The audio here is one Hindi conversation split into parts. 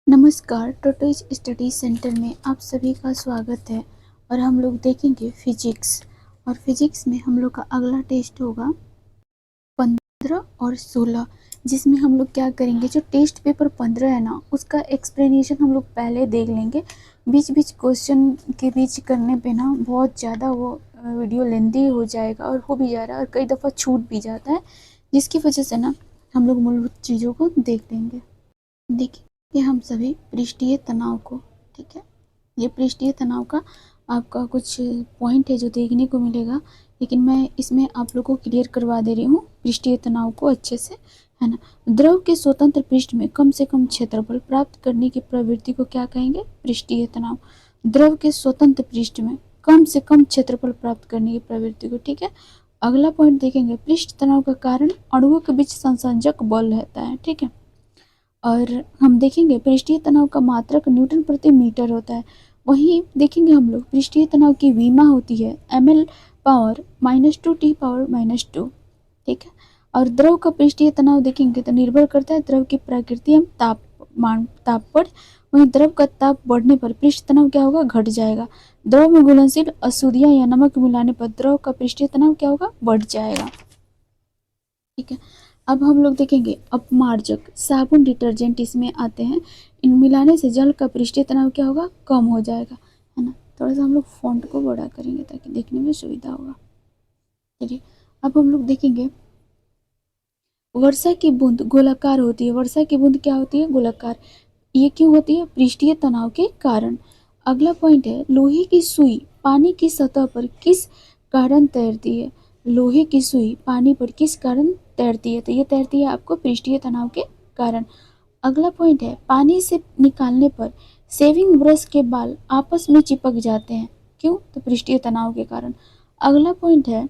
नमस्कार, टोटोज स्टडी सेंटर में आप सभी का स्वागत है। और हम लोग देखेंगे फिजिक्स। और फिजिक्स में हम लोग का अगला टेस्ट होगा 15 और 16, जिसमें हम लोग क्या करेंगे, जो टेस्ट पेपर 15 है ना, उसका एक्सप्लेनेशन हम लोग पहले देख लेंगे। बीच बीच क्वेश्चन के बीच करने पे ना बहुत ज़्यादा वो वीडियो लेंदी हो जाएगा और हो भी जा रहा है और कई दफ़ा छूट भी जाता है, जिसकी वजह से ना हम लोग मूलभूत चीज़ों को देख लेंगे। देखिए कि हम सभी पृष्ठीय तनाव को, ठीक है, ये पृष्ठीय तनाव का आपका कुछ पॉइंट है जो देखने को मिलेगा, लेकिन मैं इसमें आप लोगों को क्लियर करवा दे रही हूँ पृष्ठीय तनाव को अच्छे से, है ना। द्रव के स्वतंत्र पृष्ठ में कम से कम क्षेत्रफल प्राप्त करने की प्रवृत्ति को क्या कहेंगे? पृष्ठीय तनाव। द्रव के स्वतंत्र पृष्ठ में कम से कम क्षेत्रफल प्राप्त करने की प्रवृत्ति को, ठीक है। अगला पॉइंट देखेंगे, पृष्ठ तनाव का कारण अणुओं के बीच संसंजक बल रहता है, ठीक है। और हम देखेंगे पृष्ठीय तनाव का मात्रक न्यूटन प्रति मीटर होता है। वहीं देखेंगे हम लोग पृष्ठीय तनाव की विमा होती है ml पावर -2 t पावर -2, ठीक है। और द्रव का पृष्ठीय तनाव देखेंगे तो निर्भर करता है द्रव की प्रकृति एवं तापमान, ताप पर। वहीं द्रव का ताप बढ़ने पर पृष्ठ तनाव क्या होगा? घट जाएगा। द्रव में घुलनशील अशुद्धियां या नमक मिलाने पर द्रव का पृष्ठीय तनाव क्या होगा? बढ़ जाएगा, ठीक है। अब हम लोग देखेंगे अपमार्जक, साबुन, डिटर्जेंट इसमें आते हैं। इन मिलाने से जल का पृष्ठीय तनाव क्या होगा? कम हो जाएगा, है ना। थोड़ा सा हम लोग फॉन्ट को बड़ा करेंगे ताकि देखने में सुविधा होगा। चलिए अब हम लोग देखेंगे वर्षा की बूंद गोलाकार होती है। वर्षा की बूंद क्या होती है? गोलाकार। ये क्यों होती है? पृष्ठीय तनाव के कारण। अगला पॉइंट है, लोहे की सुई पानी की सतह पर किस कारण तैरती है? लोहे की सुई पानी पर किस कारण तैरती है? तो ये तैरती है आपको पृष्ठीय तनाव के कारण। अगला पॉइंट है, पानी से निकालने पर शेविंग ब्रश के बाल आपस में चिपक जाते हैं, क्यों? तो पृष्ठीय तनाव के कारण। अगला पॉइंट है,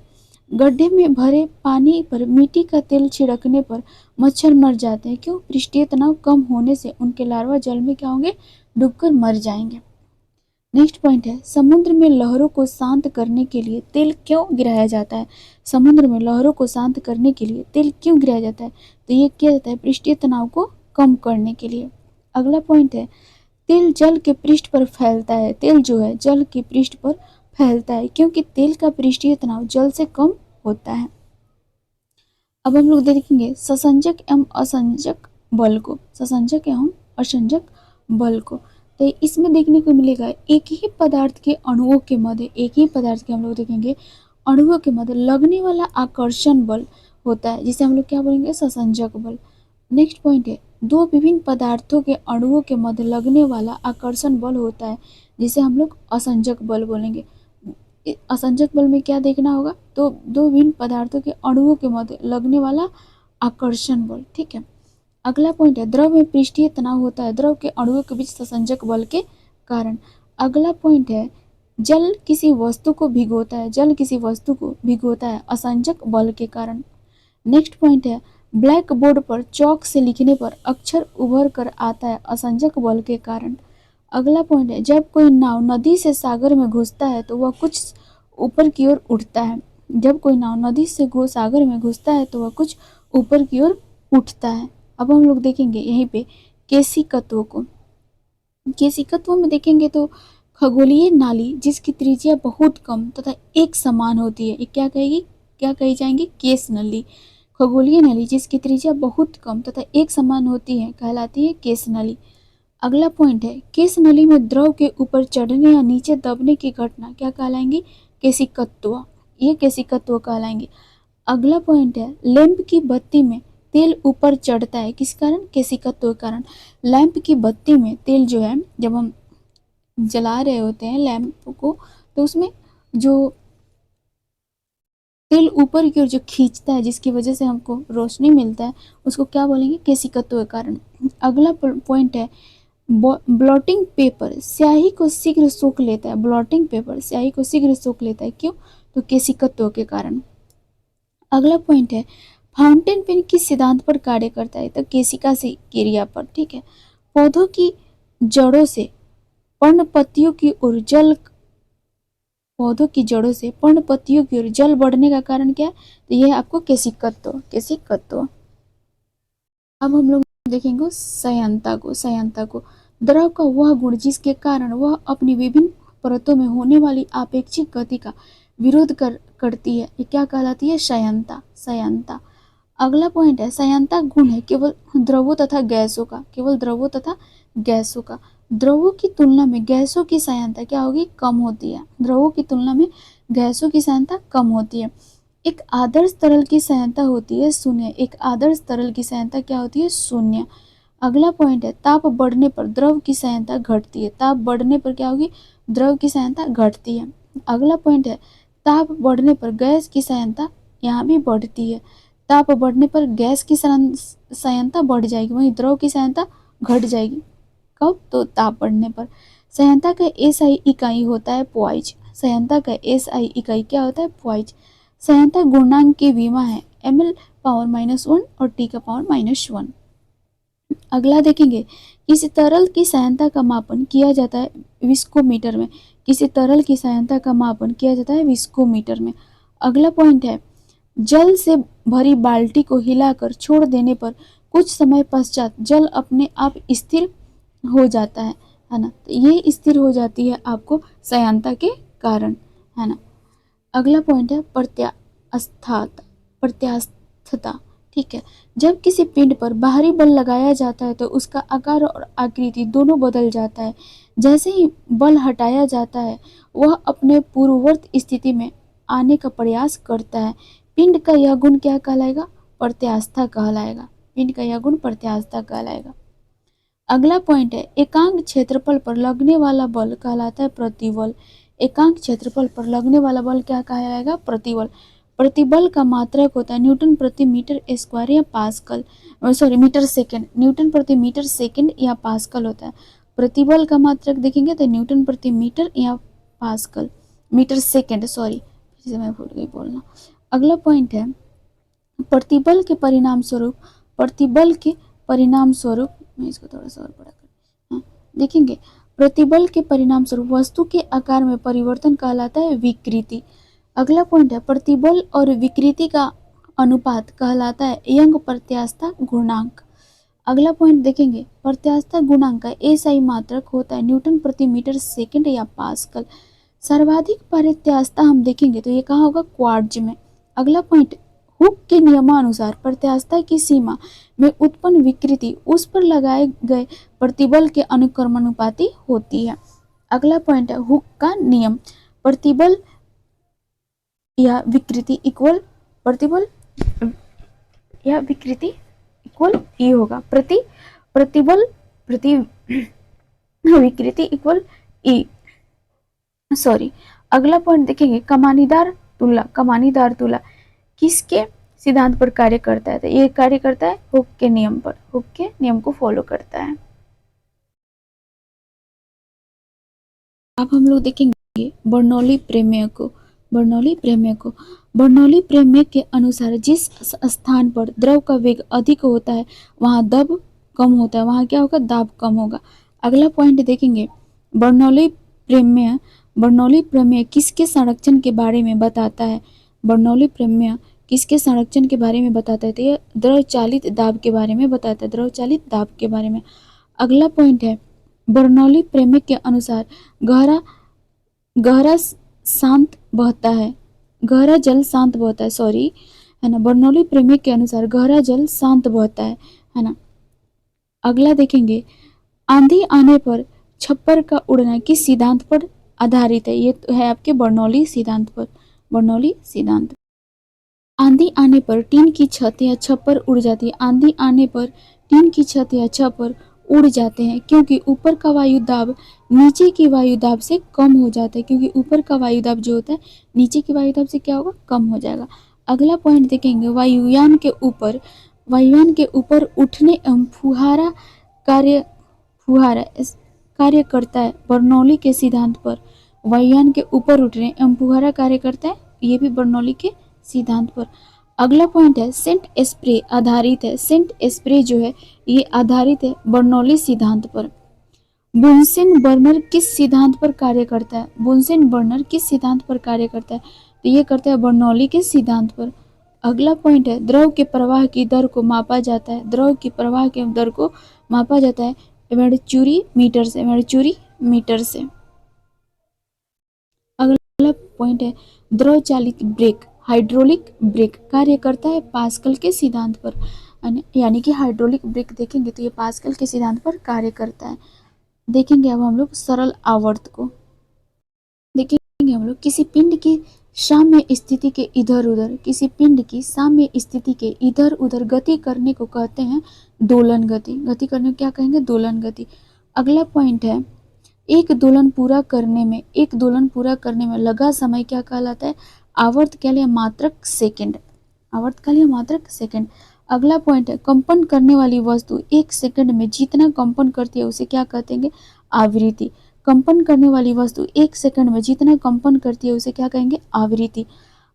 गड्ढे में भरे पानी पर मिट्टी का तेल छिड़कने पर मच्छर मर जाते हैं, क्यों? पृष्ठीय तनाव कम होने से उनके लार्वा जल में क्या होंगे? डूबकर मर जाएंगे। नेक्स्ट पॉइंट है, समुद्र में लहरों को शांत करने के लिए तेल क्यों गिराया जाता है? समुद्र में लहरों को शांत करने के लिए तेल क्यों गिराया जाता है? तो ये किया जाता है पृष्ठीय तनाव को कम करने के लिए। अगला पॉइंट है, तेल जल के पृष्ठ पर फैलता है। तेल जो है जल के पृष्ठ पर फैलता है क्योंकि तेल का पृष्ठीय तनाव जल से कम होता है। अब हम लोग देखेंगे ससंजक एवं असंजक बल को, ससंजक एवं असंजक बल को। तो इसमें देखने को मिलेगा एक ही पदार्थ के अणुओं के मध्य, एक ही पदार्थ के हम लोग देखेंगे अणुओं के मध्य लगने वाला आकर्षण बल होता है, जिसे हम लोग क्या बोलेंगे? ससंजक बल। नेक्स्ट पॉइंट है, दो विभिन्न पदार्थों के अणुओं के मध्य लगने वाला आकर्षण बल होता है, जिसे हम लोग असंजक बल बोलेंगे। असंजक बल में क्या देखना होगा? तो दो विभिन्न पदार्थों के अणुओं के मध्य लगने वाला आकर्षण बल, ठीक है। अगला पॉइंट है, द्रव में पृष्ठीय तनाव होता है द्रव के अणुओं के बीच ससंजक बल के कारण। अगला पॉइंट है, जल किसी वस्तु को भिगोता है, जल किसी वस्तु को भिगोता है असंजक बल के कारण। नेक्स्ट पॉइंट है, ब्लैक बोर्ड पर चौक से लिखने पर अक्षर उभर कर आता है असंजक बल के कारण। अगला पॉइंट है, जब कोई नाव नदी से सागर में घुसता है तो वह कुछ ऊपर की ओर उठता है। जब कोई नाव नदी से सागर में घुसता है तो वह कुछ ऊपर की ओर उठता है। अब हम लोग देखेंगे यहीं पे केशिकत्व को। केशिकत्व में देखेंगे तो खगोलीय नाली जिसकी त्रिज्या बहुत कम तथा एक समान होती है, ये क्या कहेगी? क्या कही जाएंगी? केश नली। खगोलीय नली जिसकी त्रिज्या बहुत कम तथा एक समान होती है कहलाती है केश नली। अगला पॉइंट है, केश नली में द्रव के ऊपर चढ़ने या नीचे दबने की घटना क्या कहलाएंगी? केशिकत्व। ये केशिकत्व कहलाएंगे। अगला पॉइंट है, लैंप की बत्ती में तेल ऊपर चढ़ता है, किस कारण? केशिकत्व के कारण। लैंप की बत्ती में तेल जो है जब हम जला रहे होते हैं लैंप को, तो उसमें जो तेल ऊपर की ओर जो खींचता है जिसकी वजह से हमको रोशनी मिलता है, उसको क्या बोलेंगे? केशिकत्व के कारण। अगला पॉइंट है, ब्लॉटिंग पेपर स्याही को शीघ्र सोख लेता है। ब्लॉटिंग पेपर स्याही को शीघ्र सोख लेता है, क्यों? तो केशिकत्व के कारण। अगला पॉइंट है, फाउंटेन पेन किस सिद्धांत पर कार्य करता है? तो केशिका से क्रिया पर, ठीक है। पौधों की जड़ों से पर्णपत्तियों की ओर जल, पौधों की जड़ों से पर्णपत्तियों की ओर जल बढ़ने का कारण क्या है? तो यह आपको केशिकत्व, केशिकत्व। अब हम लोग देखेंगे संयंता को द्रव का वह गुण जिसके कारण वह अपनी विभिन्न परतों में होने वाली आपेक्षिक गति का विरोध करती है, ये क्या कहलाती है? संयंता। अगला पॉइंट है संयंता गुण है केवल द्रवों तथा गैसों का, केवल द्रवों तथा गैसों का। द्रवों की तुलना में गैसों की संयंता क्या होगी? कम होती है। द्रवों की तुलना में गैसों की संयंता कम होती है। एक आदर्श तरल की संयंता होती है शून्य। एक आदर्श तरल की संयंता क्या होती है? शून्य। अगला पॉइंट है ताप बढ़ने पर द्रव की संयंता घटती है। ताप बढ़ने पर क्या होगी? द्रव की संयंता घटती है। अगला पॉइंट है ताप बढ़ने पर गैस की संयंता यहाँ भी बढ़ती है। ताप बढ़ने पर गैस की संयंता बढ़ जाएगी, वहीं द्रव की संयंता घट जाएगी। कब? तो ताप बढ़ने पर। संयंता का एसआई इकाई होता है पॉइज। संयंता का एसआई इकाई क्या होता है? पॉइज। संयंता गुणांक की विमा है ml पावर -1 और t का पावर -1। अगला देखेंगे किसी तरल की संयंता का मापन किया जाता है विस्कोमीटर में। किसी तरल की संयंता का मापन किया जाता है विस्कोमीटर में। अगला पॉइंट है जल से भरी बाल्टी को हिलाकर छोड़ देने पर कुछ समय पश्चात जल अपने आप स्थिर हो जाता है ना। तो ये स्थिर हो जाती है आपको संयंता के कारण, है ना। अगला पॉइंट है प्रत्यास्थता। ठीक है, जब किसी पिंड पर बाहरी बल लगाया जाता है तो उसका आकार और आकृति दोनों बदल जाता है। जैसे ही बल हटाया जाता है वह अपने पूर्ववर्त स्थिति में आने का प्रयास करता है। पिंड का यह गुण क्या कहलाएगा? प्रत्यास्था कहलाएगा। पिंड का यह गुण प्रत्यास्था कहलाएगा। अगला पॉइंट है एकांक क्षेत्रफल पर लगने वाला बल कहलाता है प्रतिबल। एकांक क्षेत्रफल पर लगने वाला बल क्या कहलाएगा? प्रतिबल। प्रतिबल का मात्रक होता है न्यूटन प्रति मीटर स्क्वायर या पास्कल, मीटर सेकेंड। न्यूटन प्रति मीटर सेकेंड या पास्कल होता है। प्रतिबल का मात्रक देखेंगे तो न्यूटन प्रति मीटर या पास्कल, मीटर सेकेंड, फिर से मैं भूल गई बोलना। अगला पॉइंट है प्रतिबल के परिणाम स्वरूप मैं इसको थोड़ा सा और बड़ा कर देखेंगे। प्रतिबल के परिणाम स्वरूप वस्तु के आकार में परिवर्तन कहलाता है विकृति। अगला पॉइंट है प्रतिबल और विकृति का अनुपात कहलाता है यंग प्रत्यास्था गुणांक। अगला पॉइंट देखेंगे प्रत्यास्था गुणांक का एसआई मात्रक होता है न्यूटन प्रति मीटर सेकेंड या पास्कल। सर्वाधिक प्रत्यास्था हम देखेंगे तो ये कहाँ होगा? क्वार्ट्ज में। अगला पॉइंट हुक के नियमानुसार प्रत्यास्था की सीमा में उत्पन्न विकृति उस पर लगाए गए प्रतिबल के अनुक्रमानुपाती होती है। अगला पॉइंट है हुक का नियम, प्रतिबल या विकृति इक्वल प्रतिबल या विकृति इक्वल ई होगा। प्रतिबल प्रति विकृति इक्वल ई। अगला पॉइंट देखेंगे कमानीदार तुला किसके सिद्धांत पर कार्य करता है? तो ये कार्य करता है हुक के नियम पर। हुक के नियम को फॉलो करता है। अब हम लोग देखेंगे बर्नौली प्रमेय को। बर्नौली प्रमेय के अनुसार जिस स्थान पर द्रव का वेग अधिक होता है वहां दब कम होता है, वहां क्या होगा? दाब कम होगा। अगला पॉइंट देखेंगे बर्नौली प्रमेय किसके संरक्षण के बारे में बताता है? बर्नौली प्रमेय किसके संरक्षण के बारे में बताता है? तो ये द्रव चालित दाब के बारे में बताता है, द्रव चालित दाब के बारे में। अगला पॉइंट है बर्नौली प्रमेय के अनुसार गहरा शांत बहता है, गहरा जल शांत बहता है, है ना। बर्नौली प्रमेय के अनुसार गहरा जल शांत बहता है ना। अगला देखेंगे आंधी आने पर छप्पर का उड़ना किस सिद्धांत पर आधारित है? ये तो है आपके बर्नौली सिद्धांत पर। बर्नौली सिद्धांत। आंधी आने पर टीन की छत या छप्पर उड़ जाती है। आंधी आने पर टीन की छत या छप्पर उड़ जाते हैं क्योंकि ऊपर का वायु दाब नीचे की वायु दाब से कम हो जाता है। क्योंकि ऊपर का वायु दाब जो होता है नीचे की वायु दाब से क्या होगा? कम हो जाएगा। अगला पॉइंट देखेंगे वायुयान के ऊपर उठने एवं फुहारा कार्य करता है बर्नौली के सिद्धांत पर। वायुयान के ऊपर उठने एवं फुहारा कार्य करता है, ये भी बर्नौली के सिद्धांत पर। अगला पॉइंट है सेंट स्प्रे आधारित है। सेंट स्प्रे जो है ये आधारित है बर्नौली सिद्धांत पर। बुनसेन बर्नर किस सिद्धांत पर कार्य करता है? बुनसेन बर्नर किस सिद्धांत पर कार्य करता है? तो ये करता है बर्नौली के सिद्धांत पर। अगला पॉइंट है द्रव के प्रवाह की दर को मापा जाता है। द्रव की प्रवाह की दर को मापा जाता है एमेडचुरी मीटर से। एमेडचुरी मीटर से। अगला पॉइंट है द्रव चालित ब्रेक, हाइड्रोलिक ब्रेक कार्य करता है पास्कल के सिद्धांत पर। यानी कि हाइड्रोलिक ब्रेक देखेंगे तो ये पास्कल के सिद्धांत पर कार्य करता है। देखेंगे अब हम लोग सरल आवर्त को। देखेंगे हम लोग किसी पिंड की साम्य स्थिति के इधर उधर, किसी पिंड की साम्य स्थिति के इधर उधर गति करने को कहते हैं दोलन गति। गति करने को क्या कहेंगे? दोलन गति। अगला पॉइंट है एक दोलन पूरा करने में लगा समय क्या कहलाता है? आवर्तकाल या मात्रक सेकंड। आवर्तकाल या मात्रक सेकंड। अगला पॉइंट है कंपन करने वाली वस्तु एक सेकंड में जितना कंपन करती है उसे क्या कहते हैं? आवृत्ति। कंपन करने वाली वस्तु एक सेकंड में जितना कंपन करती है उसे क्या कहेंगे? आवृत्ति।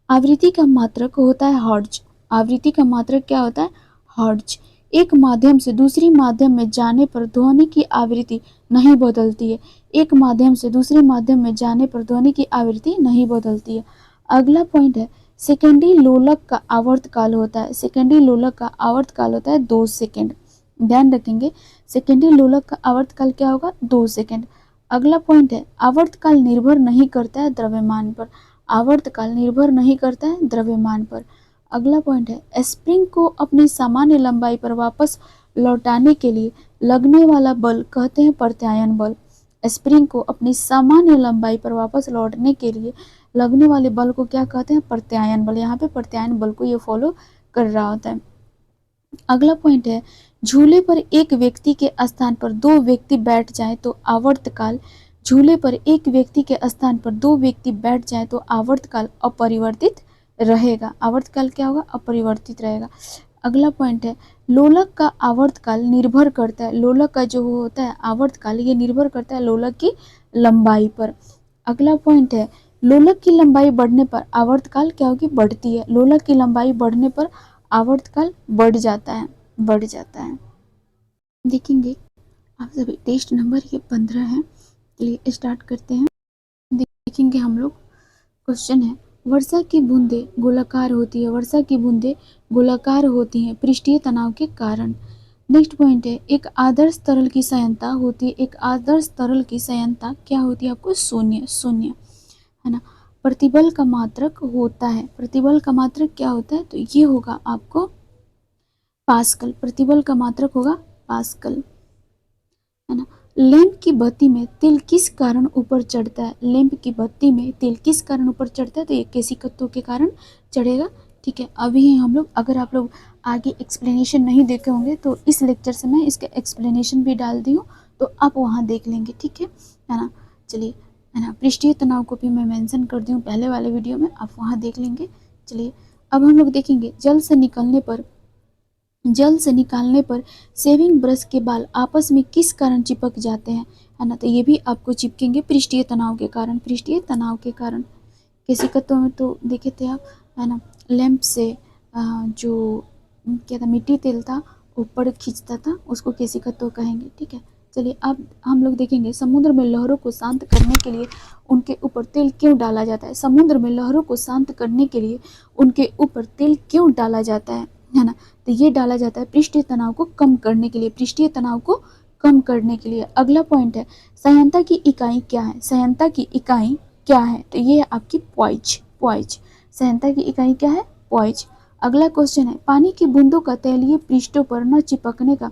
आवृत्ति का मात्रक होता है हर्ट्ज। आवृत्ति का मात्रक क्या होता है? हर्ट्ज। एक माध्यम से दूसरी माध्यम में जाने पर ध्वनि की आवृत्ति नहीं बदलती है। एक माध्यम से दूसरे माध्यम में जाने पर ध्वनि की आवृत्ति नहीं बदलती है। अगला पॉइंट है सेकेंडरी लोलक का आवर्तकाल होता है। सेकेंडरी लोलक का आवर्तकाल होता है 2 सेकंड। ध्यान रखेंगे सेकेंडरी लोलक का आवर्तकाल क्या होगा? 2 सेकंड। अगला पॉइंट है आवर्तकाल निर्भर नहीं करता है द्रव्यमान पर। आवर्तकाल निर्भर नहीं करता है द्रव्यमान पर। अगला पॉइंट है स्प्रिंग को अपनी सामान्य लंबाई पर वापस लौटाने के लिए लगने वाला बल कहते हैं प्रत्यायन बल। स्प्रिंग को अपनी सामान्य लंबाई पर वापस लौटने के लिए लगने वाले बल को क्या कहते हैं? प्रत्यायन बल। यहाँ पे प्रत्यायन बल को ये फॉलो कर रहा होता है। अगला पॉइंट है झूले पर एक व्यक्ति के स्थान पर 2 व्यक्ति बैठ जाए तो आवर्तकाल, झूले पर एक व्यक्ति के स्थान पर 2 व्यक्ति बैठ जाए तो आवर्तकाल अपरिवर्तित रहेगा। आवर्तकाल क्या होगा? अपरिवर्तित रहेगा। अगला पॉइंट है लोलक का आवर्तकाल निर्भर करता है, लोलक का जो होता है आवर्तकाल ये निर्भर करता है लोलक की लंबाई पर। अगला पॉइंट है लोलक की लंबाई बढ़ने पर आवर्तकाल क्या होगी? बढ़ती है। लोलक की लंबाई बढ़ने पर आवर्तकाल बढ़ जाता है। देखेंगे आप सभी टेस्ट नंबर ये 15 है। चलिए स्टार्ट करते हैं। देखेंगे हम लोग क्वेश्चन है वर्षा की बूंदें गोलाकार होती है। वर्षा की बूंदें गोलाकार होती हैं पृष्ठीय तनाव के कारण। नेक्स्ट पॉइंट है एक आदर्श तरल की संयंता होती है। एक आदर्श तरल की संयंता क्या होती है? आपको शून्य है ना। प्रतिबल का मात्रक होता है। प्रतिबल का मात्रक क्या होता है? तो ये होगा आपको पास्कल। प्रतिबल का मात्रक होगा पास्कल है ना। लैंप की बत्ती में तेल किस कारण ऊपर चढ़ता है? लैंप की बत्ती में तेल किस कारण ऊपर चढ़ता है? तो ये केशिकत्व के कारण चढ़ेगा। ठीक है, अभी हम लोग अगर आप लोग आगे एक्सप्लेनेशन नहीं देखे होंगे तो इस लेक्चर से मैं इसका एक्सप्लेनेशन भी डाल दी हूँ तो आप वहाँ देख लेंगे। ठीक है ना। चलिए है ना, पृष्ठीय तनाव को भी मैं मेंशन कर दी हूँ पहले वाले वीडियो में, आप वहाँ देख लेंगे। चलिए अब हम लोग देखेंगे जल से निकालने पर शेविंग ब्रश के बाल आपस में किस कारण चिपक जाते हैं? है ना, तो ये भी आपको चिपकेंगे पृष्ठीय तनाव के कारण। पृष्ठीय तनाव के कारण केशिकत्व में तो देखे थे आप है ना, लैंप से जो क्या था मिट्टी तेल था ऊपर खींचता था उसको केशिकत्व कहेंगे। ठीक है, चलिए अब हम लोग देखेंगे समुद्र में लहरों को शांत करने के लिए उनके ऊपर तेल क्यों डाला जाता है? समुद्र में लहरों को शांत करने के लिए उनके ऊपर तेल क्यों डाला जाता है ना, तो ये डाला जाता है पृष्ठीय तनाव को कम करने के लिए। पृष्ठीय तनाव को कम करने के लिए। अगला पॉइंट है संयंता की इकाई क्या है? संयंता की इकाई क्या है? तो ये है आपकी पॉइज। संयंता की इकाई क्या है? पॉइज। अगला क्वेश्चन है पानी की बूंदों का तैलीय पृष्ठों पर न चिपकने का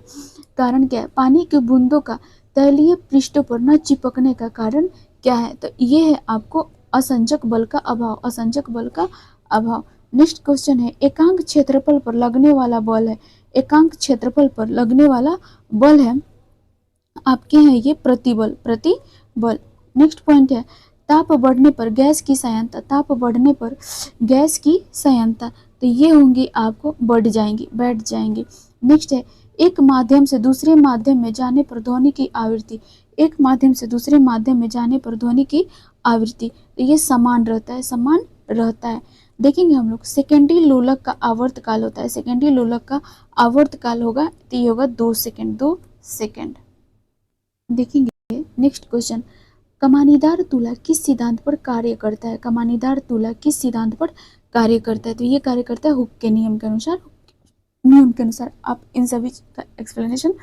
कारण क्या है? पानी की बूंदों का तैलीय पृष्ठों पर न चिपकने का कारण क्या है? तो ये है आपको असंजक बल का अभाव। असंजक बल का अभाव। नेक्स्ट क्वेश्चन है एकांक क्षेत्रफल पर लगने वाला बल है। एकांक क्षेत्रफल पर लगने वाला बल है आपके हैं ये प्रतिबल। नेक्स्ट पॉइंट है ताप बढ़ने पर गैस की संयंता। ताप बढ़ने पर गैस की संयंता तो ये होंगी आपको बढ़ जाएंगी, बैठ जाएंगी। नेक्स्ट है एक माध्यम से दूसरे माध्यम में जाने पर ध्वनि की आवृत्ति। एक माध्यम से दूसरे माध्यम में जाने पर ध्वनि की आवृत्ति तो ये समान रहता है। देखेंगे हम लोग सेकेंडरी लोलक का आवर्तकाल होता है। सेकेंडरी लोलक का आवर्तकाल होगा तो ये होगा 2 सेकंड। देखेंगे नेक्स्ट क्वेश्चन कमानीदार तुला किस सिद्धांत पर कार्य करता है? कमानीदार तुला किस सिद्धांत पर कार्य करता है? तो ये कार्य करता है हुक के नियम के अनुसार, नियम के अनुसार। आप इन सभी का एक्सप्लेनेशन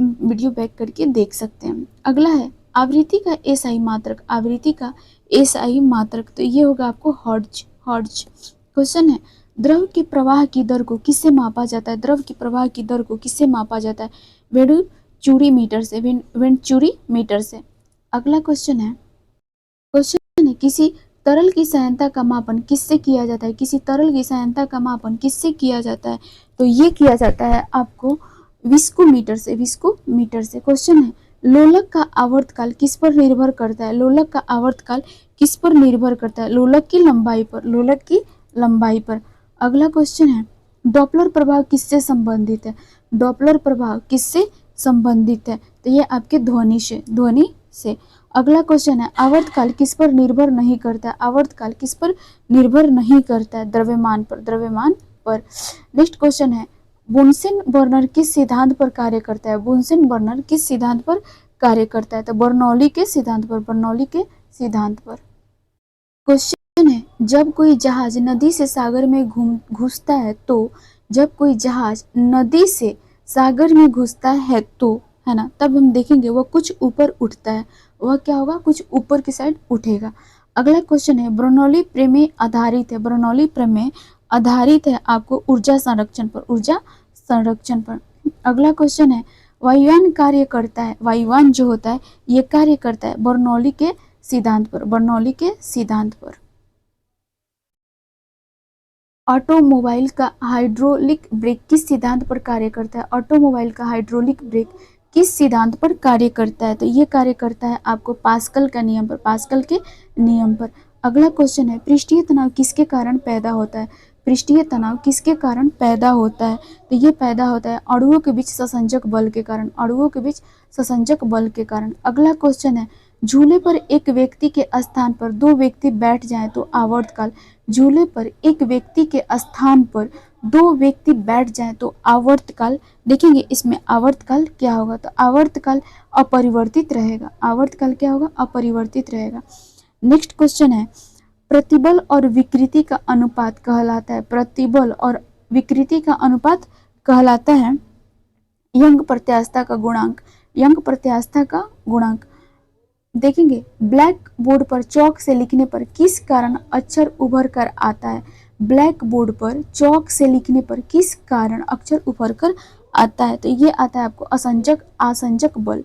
वीडियो बैक करके देख सकते हैं। अगला है आवृत्ति का एसआई मात्रक, आवृत्ति का एसआई मात्रक, तो ये होगा आपको हर्ट्ज, हर्ट्ज। क्वेश्चन है द्रव के प्रवाह की दर को किससे मापा जाता है? द्रव के प्रवाह की दर को किससे मापा जाता है? वेंचुरी मीटर से, वेंचुरी मीटर से। अगला क्वेश्चन है, क्वेश्चन है किसी तरल की सांद्रता का मापन किससे किया जाता है? किसी तरल की सांद्रता का मापन किससे किया जाता है? तो ये किया जाता है आपको विस्कोमीटर से, विस्कोमीटर से। क्वेश्चन है लोलक का आवर्तकाल किस पर निर्भर करता है? लोलक का आवर्तकाल किस पर निर्भर करता है? लोलक की लंबाई पर, लोलक की लंबाई पर। अगला क्वेश्चन है डॉपलर प्रभाव किससे संबंधित है? डॉपलर प्रभाव किससे संबंधित है? तो ये आपके ध्वनि से, ध्वनि से। अगला क्वेश्चन है आवर्तकाल किस पर निर्भर नहीं करता है? आवर्तकाल किस पर निर्भर नहीं करता है? द्रव्यमान पर, द्रव्यमान पर। नेक्स्ट क्वेश्चन है बुनसेन बर्नर किस सिद्धांत पर कार्य करता है? बुनसेन बर्नर किस सिद्धांत पर कार्य करता है? तो बर्नौली के सिद्धांत पर, बर्नौली के सिद्धांत पर। क्वेश्चन है जब कोई जहाज नदी से सागर में घुसता है तो, जब कोई जहाज नदी से सागर में घुसता है तो, है ना, तब हम देखेंगे वह कुछ ऊपर उठता है, वह क्या होगा? कुछ ऊपर की साइड उठेगा। अगला क्वेश्चन है बर्नौली प्रमेय आधारित है, बर्नौली प्रमेय आधारित है आपको ऊर्जा संरक्षण पर, ऊर्जा संरक्षण पर। अगला क्वेश्चन है वायुयान कार्य करता है, वायुयान जो होता है ये कार्य करता है बर्नौली के सिद्धांत पर, बर्नौली के सिद्धांत पर। ऑटोमोबाइल का हाइड्रोलिक ब्रेक किस सिद्धांत पर कार्य करता है? ऑटोमोबाइल का हाइड्रोलिक ब्रेक किस सिद्धांत पर कार्य करता है? तो ये कार्य करता है आपको पास्कल का नियम पर, पास्कल के नियम पर। अगला क्वेश्चन है पृष्ठीय तनाव किसके कारण पैदा होता है? पृष्ठीय तनाव किसके कारण पैदा होता है? तो ये पैदा होता है अणुओं के बीच ससंजक बल के कारण, अणुओं के बीच ससंजक बल के कारण। अगला क्वेश्चन है झूले पर एक व्यक्ति के स्थान पर दो व्यक्ति बैठ जाएं तो आवर्तकाल, झूले पर एक व्यक्ति के स्थान पर दो व्यक्ति बैठ जाएं तो आवर्तकाल, देखेंगे इसमें आवर्तकाल क्या होगा? तो आवर्तकाल अपरिवर्तित रहेगा, आवर्तकाल क्या होगा? अपरिवर्तित रहेगा। नेक्स्ट क्वेश्चन है प्रतिबल और विकृति का अनुपात कहलाता है, प्रतिबल और विकृति का अनुपात कहलाता है यंग प्रत्यास्थता का गुणांक, यंग प्रत्यास्थता का गुणांक। देखेंगे ब्लैक बोर्ड पर चौक से लिखने पर किस कारण अक्षर उभर कर आता है? ब्लैक बोर्ड पर चौक से लिखने पर किस कारण अक्षर उभर कर आता है? तो ये आता है आपको असंजक, आसंजक बल।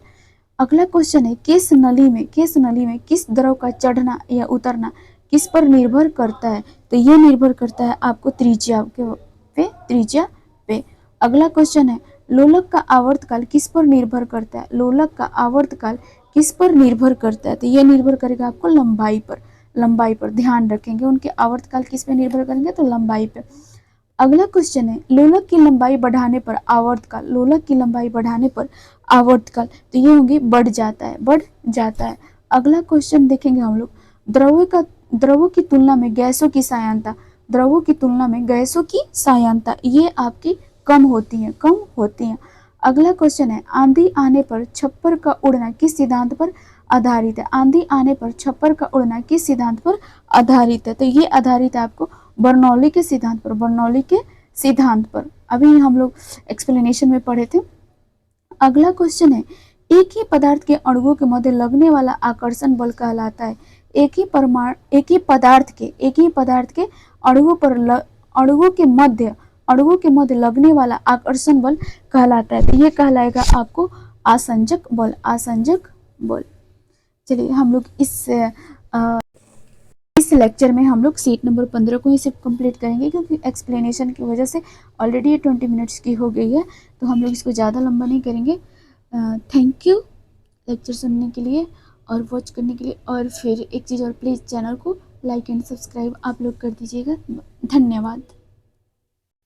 अगला क्वेश्चन है केस नली में, केस नली में किस द्रव का चढ़ना या उतरना किस पर निर्भर करता है? तो ये निर्भर करता है आपको त्रिज्या पे, त्रिज्या पे। अगला क्वेश्चन है लोलक का आवर्तकाल किस पर निर्भर करता है? लोलक का आवर्तकाल किस पर निर्भर करता है? तो ये निर्भर करेगा आपको लंबाई पर, लंबाई पर। ध्यान रखेंगे उनके आवर्तकाल किस पे निर्भर करेंगे? तो लंबाई पे। अगला क्वेश्चन है लोलक की लंबाई बढ़ाने पर आवर्तकाल, लोलक की लंबाई बढ़ाने पर आवर्तकाल, तो ये होंगी बढ़ जाता है, बढ़ जाता है। अगला क्वेश्चन देखेंगे हम लोग द्रवों की तुलना में गैसों की सायांता, द्रवों की तुलना में गैसों की सायांता ये आपकी कम होती है, कम होती है। अगला क्वेश्चन है आंधी आने पर छप्पर का उड़ना किस सिद्धांत पर आधारित है? आंधी आने पर छप्पर का उड़ना किस सिद्धांत पर आधारित है? तो ये आधारित है आपको बर्नौली के सिद्धांत पर, बर्नौली के सिद्धांत पर। अभी हम लोग एक्सप्लेनेशन में पढ़े थे। अगला क्वेश्चन है एक ही पदार्थ के अणुओं के मध्य लगने वाला आकर्षण बल कहलाता है, एक ही पदार्थ के अणुओं पर अणुओं के मध्य लगने वाला आकर्षण बल कहलाता है। तो ये कहलाएगा आपको आसंजक बल, आसंजक बल। चलिए हम लोग इस लेक्चर में हम लोग सीट नंबर 15 को ही सिर्फ कंप्लीट करेंगे क्योंकि एक्सप्लेनेशन की वजह से ऑलरेडी 20 मिनट्स की हो गई है, तो हम लोग इसको ज़्यादा लंबा नहीं करेंगे। थैंक यू लेक्चर सुनने के लिए और वॉच करने के लिए। और फिर एक चीज़ और, प्लीज़ चैनल को लाइक एंड सब्सक्राइब आप लोग कर दीजिएगा। धन्यवाद।